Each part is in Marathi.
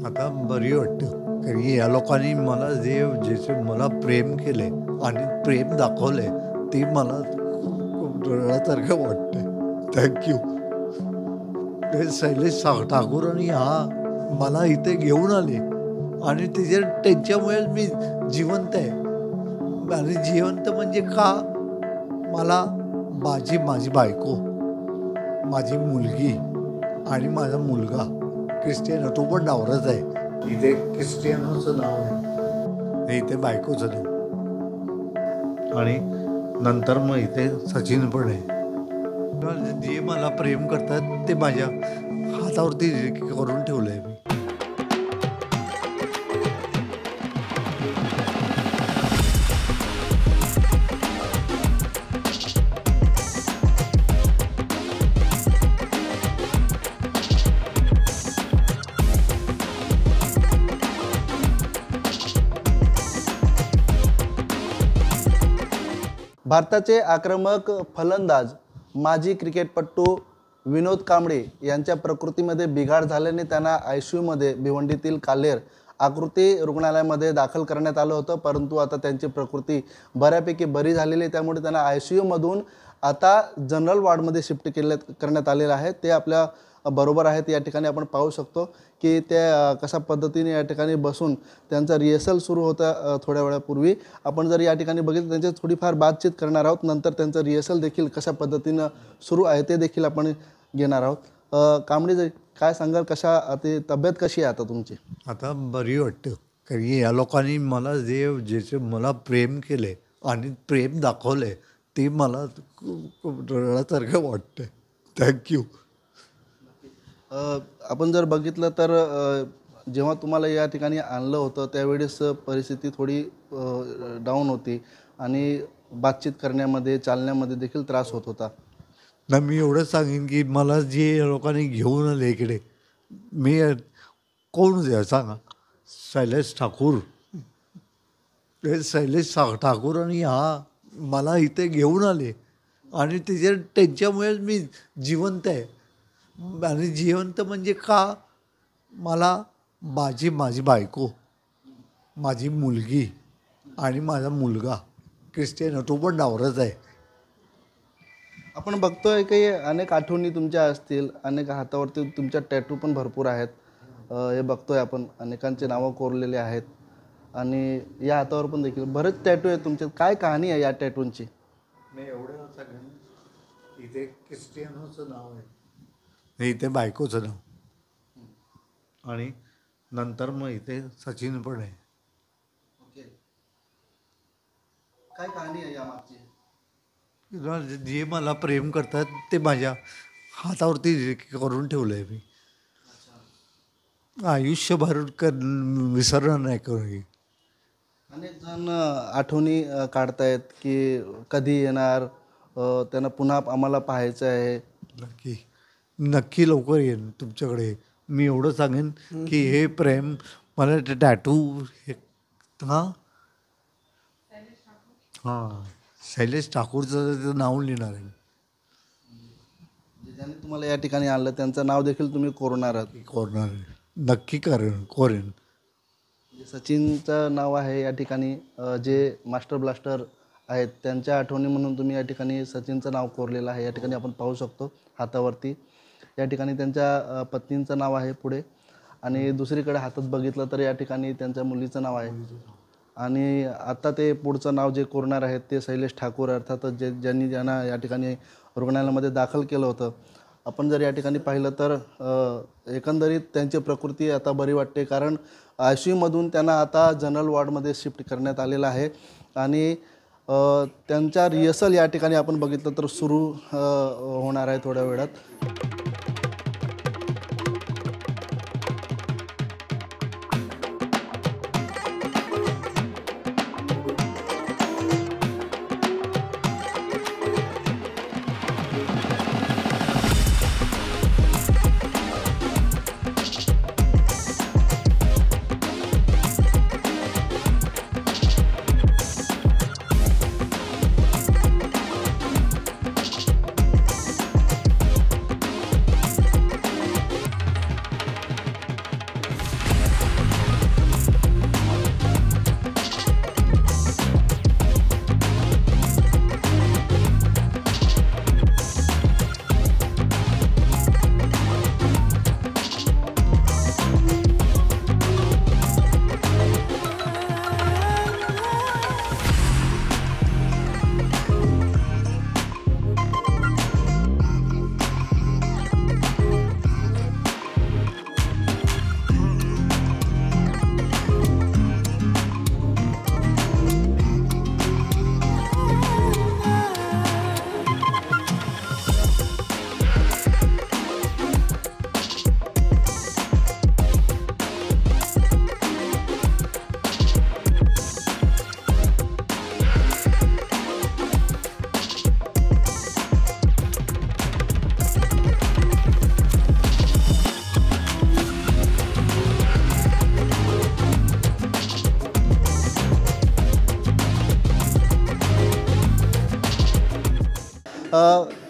आता बरी वाटतं. कारण की या लोकांनी मला ज्याचे मला प्रेम केले आणि प्रेम दाखवले ते मला खूप डोळ्यासारखं वाटतंय. थँक ते शैलेश ठाकूर आणि मला इथे घेऊन आले आणि त्यांच्यामुळेच मी जिवंत आहे. आणि जिवंत म्हणजे का? मला माझी माझी बायको, माझी मुलगी आणि माझा मुलगा क्रिस्टियानो, तो पण नवराच आहे. इथे क्रिस्टियानोचं नाव आहे, इथे बायकोचं नाव आणि नंतर मग इथे सचिन पण आहे. जे मला प्रेम करतात ते माझ्या हातावरती करून ठेवलं आहे मी. भारताचे आक्रमक फलंदाज माजी क्रिकेटपटू विनोद कांबळे यांच्या प्रकृतीमध्ये बिघाड झाल्याने त्यांना ICUमध्ये भिवंडीतील काल्हेर आकृती रुग्णालयामध्ये दाखल करण्यात आलं होतं, परंतु आता त्यांची प्रकृती बऱ्यापैकी बरी झालेली आहे. त्यामुळे त्यांना ICUमधून आता जनरल वॉर्डमध्ये शिफ्ट करण्यात आलेलं आहे. ते आपल्या बरोबर आहेत. या ठिकाणी आपण पाहू शकतो की ते कशा पद्धतीने या ठिकाणी बसून त्यांचा रिहर्सल सुरू होता. थोड्या वेळापूर्वी आपण जर या ठिकाणी बघितलं त्यांची थोडीफार बातचीत करणार आहोत. नंतर त्यांचं रिहर्सल देखील कशा पद्धतीनं सुरू आहे ते देखील आपण घेणार आहोत. कांबळे काय सांगाल, ते तब्येत कशी आहे आता तुमची? आता बरी वाटतं. कारण की या लोकांनी मला ज्याचे मला प्रेम केले आणि प्रेम दाखवले ते मला खूप डोळ्यासारखं वाटतंय. थँक्यू. आपण जर बघितलं तर जेव्हा तुम्हाला या ठिकाणी आणलं होतं त्यावेळेस परिस्थिती थोडी डाऊन होती आणि बातचीत करण्यामध्ये चालण्यामध्ये देखील त्रास होत होता. ना मी एवढंच सांगेन की मला जे लोकांनी घेऊन आले इकडे, मी कोण द्या सांगा? शैलेश ठाकूर. ते शैलेश ठाकूर आणि मला इथे घेऊन आले आणि त्यांच्यामुळेच मी जिवंत आहे. आणि जिवंत म्हणजे का? मला माझी माझी बायको, माझी मुलगी आणि माझा मुलगा क्रिस्टियानो, तो पण नवराच आहे. आपण बघतोय की अनेक आठवणी तुमच्या असतील, अनेक हातावरती तुमच्या टॅटू पण भरपूर आहेत. हे बघतोय आपण, अनेकांचे नावं कोरलेले आहेत आणि या हातावर पण देखील बरेच टॅटू आहेत तुमचे. काय कहाणी आहे या टॅटूंची? मी एवढं सांगेन, इथे क्रिस्टियानोचं नाव आहे, इथे बायकोचं नाव आणि नंतर मग इथे सचिन पण आहे. ओके, काय कहाणी आहे यामागची? जे मला प्रेम करतात ते माझ्या हातावरती करून ठेवलं आहे मी. आयुष्यभर विसरणार नाही करू. अनेक जण आठवणी काढतायत की कधी येणार, त्यांना पुन्हा आम्हाला पाहायचं आहे. नक्की नक्की लवकर येईन तुमच्याकडे. मी एवढं सांगेन की हे प्रेम मला टॅटू शैलेश ठाकूरचं नाव लिहिणार आहे. ज्यांनी तुम्हाला या ठिकाणी आणलं त्यांचं नाव देखील तुम्ही कोरणार आहात? कोरणार नक्की कोरेन. सचिनचं नाव आहे या ठिकाणी. जे मास्टर ब्लास्टर आहेत त्यांच्या आठवणी म्हणून तुम्ही या ठिकाणी सचिनचं नाव कोरलेलं आहे. या ठिकाणी आपण पाहू शकतो हातावरती. या ठिकाणी त्यांच्या पत्नीचं नाव आहे पुढे आणि दुसरीकडे हातात बघितलं तर या ठिकाणी त्यांच्या मुलीचं नाव आहे. आणि आता ते पुढचं नाव जे कोरणार आहेत ते शैलेश ठाकूर, अर्थातच ज्यांना या ठिकाणी रुग्णालयामध्ये दाखल केलं होतं. आपण जर या ठिकाणी पाहिलं तर एकंदरीत त्यांची प्रकृती आता बरी वाटते, कारण ICUमधून त्यांना आता जनरल वॉर्डमध्ये शिफ्ट करण्यात आलेलं आहे आणि त्यांचा रिहर्सल या ठिकाणी आपण बघितलं तर सुरू होणार आहे थोड्या वेळात.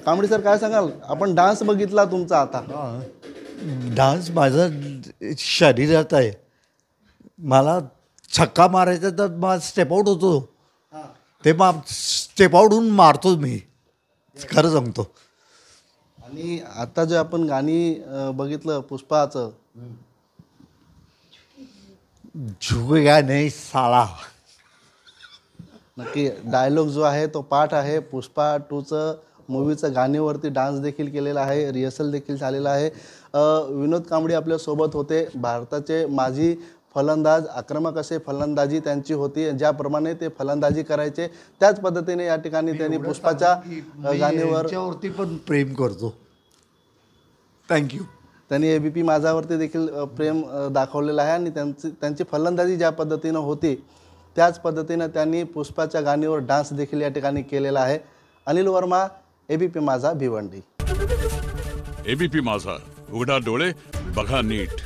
कांबळे सर काय सांगाल, आपण डान्स बघितला तुमचा आता, डान्स माझा शरीरात आहे. मला छक्का मारायचा तर मला स्टेप आउट होतो, ते स्टेप आउटहून मारतो मी, खरं सांगतो. आणि आता जे आपण गाणी बघितलं पुष्पाचं, झुकेगा नहीं साला, नक्की डायलॉग जो आहे तो पाठ आहे. पुष्पा 2चं मूवीचं गाण्यावरती डान्स देखील केलेला आहे, रिहर्सल देखील झालेला आहे. विनोद कांबळे आपल्यासोबत होते. भारताचे माजी फलंदाज, आक्रमक असे फलंदाजी त्यांची होती. ज्याप्रमाणे ते फलंदाजी करायचे त्याच पद्धतीने या ठिकाणी त्यांनी पुष्पाच्या गाण्यावर त्याच्यावरती पण प्रेम करतो. थँक्यू. त्यांनी ABP माझावरती देखील प्रेम दाखवलेलं आहे आणि त्यांची फलंदाजी ज्या पद्धतीनं होती त्याच पद्धतीनं त्यांनी पुष्पाच्या गाण्यावर डान्स देखील या ठिकाणी केलेला आहे. अनिल वर्मा, ABP माझा, भिवंडी. ABP माझा, उघडा डोळे बघा नीट.